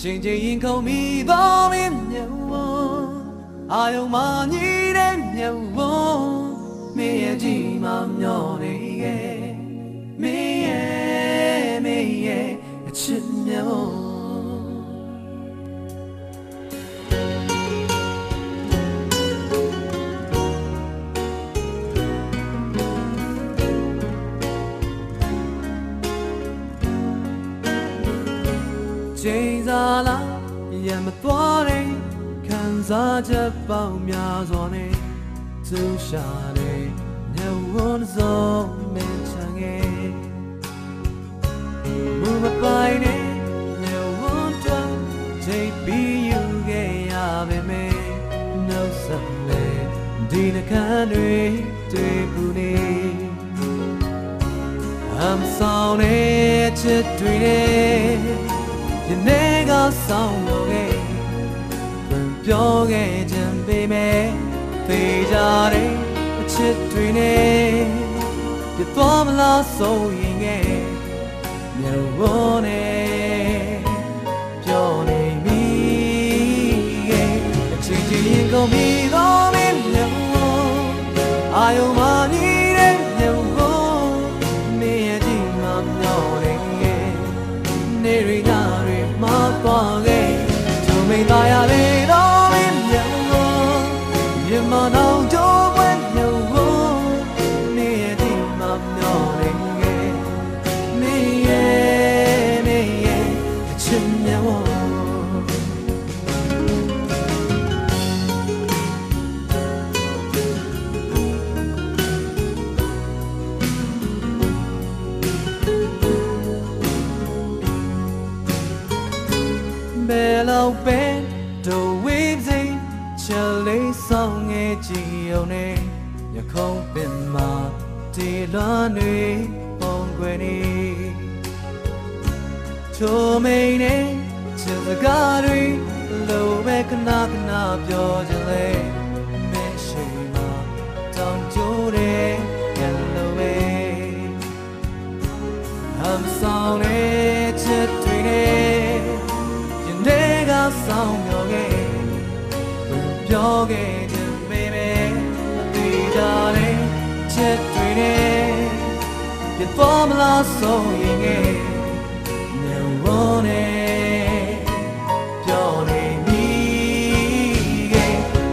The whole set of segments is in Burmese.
ချိန်ချိန်ရင်ခုန်မိသောမင်းမြတ်ဝအာယုံမညီတဲ့မြတ်ဝမင်းရဲ့ကြည်မမျောနေရဲ့မင်းရဲ့အချစ်မြတ်ဝချိန်စားလာရမသွားတဲ့ခံစားချက်ပေါင်းများစွာနဲ့သူရှာတဲ့ညဝန်စုံမင်းချင်ရဲ့မူမပိုင်နဲ့ညဝန်တော့ချိန်ပြီးယူခဲ့ရပေမဲ့နှုတ်ဆက်နဲ့ဒီနှခမ်းတွေတွေ့ဘူးနေI'm sorryချစ်တွေယနေ့ကဆောင်လို့ခဲ့ပြောခဲ့ခြင်းပေမဲ့သိကြတဲ့အချစ်တွေနဲ့ပြသွားမလားဆိုရင်ငယ်မျက်ဝန်းနဲ့ပြောနေပြီအချင်းချင်းရင်ကုန်ပြီးတော့မင်းမျက်ဝန်းအာယုံမညီတဲ့မျက်ဝန်းမင်းရဲ့ဒီမှာမျောနေရဲ့နေရီနာမသွားခဲ့သူမိန်သားရလေတော့မင်းမြတ်ဝရမနောင်ကြိုးပွဲမြတ်ဝနေရဒီမှာမျောနေခဲ့မင်းရဲ့အချစ်မြတ်ဝဘယ်လောက်ပဲတို့ဝေးစိချယ်လေးဆောင်ငယ်ကြည့်အောင်နဲ့ရခုံးပင်မှာဒီလွမ်းတွေပုံကွယ်နေချိုမိန်နဲ့ချစ်စကားတွေလိုပဲခဏခဏပြောကြလေမင်းရှိမှာတောင်းကြိုးတယ်ကလိုပဲ I'm sorry ချစ်တွေဆောင်ပြောခဲ့ပြောခဲ့ခြင်းပေမဲ့သိကြတဲ့ချက်တွေနဲ့ပြသွားမလားဆိုရင်ငယ်မျက်ဝန်းနဲ့ပြောနေပြီ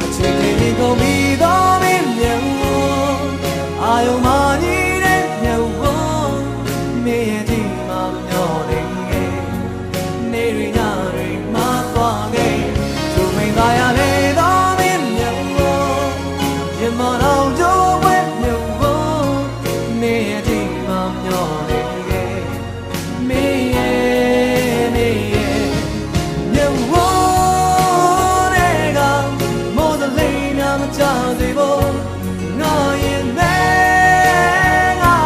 အချိန်ချင်းကုန်ပြီးတော့မင်းမျက်ဝန်းအာယုံမညီတဲ့မျက်ဝန်းမင်းရဲ့ဒီမှာမျောနေခဲ့နေရညတွေမှာသွားခဲ့သူမိန်သားရလေတော့မင်းမျက်ဝန်းရမနောင်ကြိုးပွဲမျက်ဝန်းနေရဒီမှာမျောနေခဲ့မင်းရဲ့မျက်ဝန်းတွေကမိုးသလေးများမချစေဖို့ငါရင်နဲ့ငါ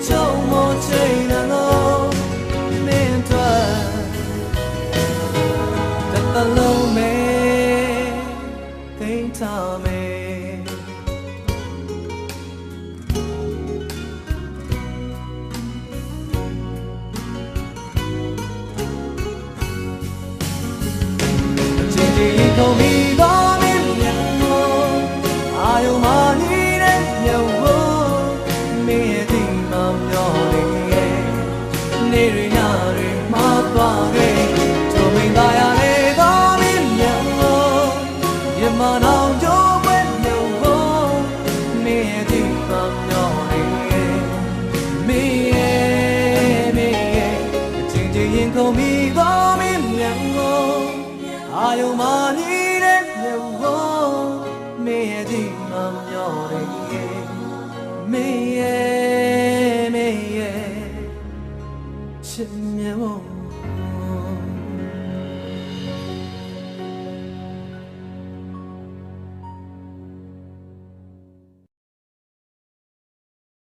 ချုံမချိန်တော့မင်းတို့လုံးမဲ့သိမ်းထားမယ်ချင်းချင်းကုန်ပြီးတော့မင်းမျက်ဝန်းအာယုံမညီတဲ့မျက်ဝန်းမင်းရဲ့ဒီမှာမျောနေရဲ့နေရညတွေမှာသွားခဲ့သူမိန်သားရလေမနောင်ကြိုးပွဲမြုံဖို့မင်းရဲ့ဒီမှာမျောနေရဲ့မင်းရဲ့အချင်းချင်းရင်ကုန်ပြီးတော့မင်းမျက်ဝန်းအာယုံမညီတဲ့မျက်ဝန်းမင်းရဲ့ဒီမှာမျောနေရဲ့မင်းရဲ့ချစ်မျက်ဝန်း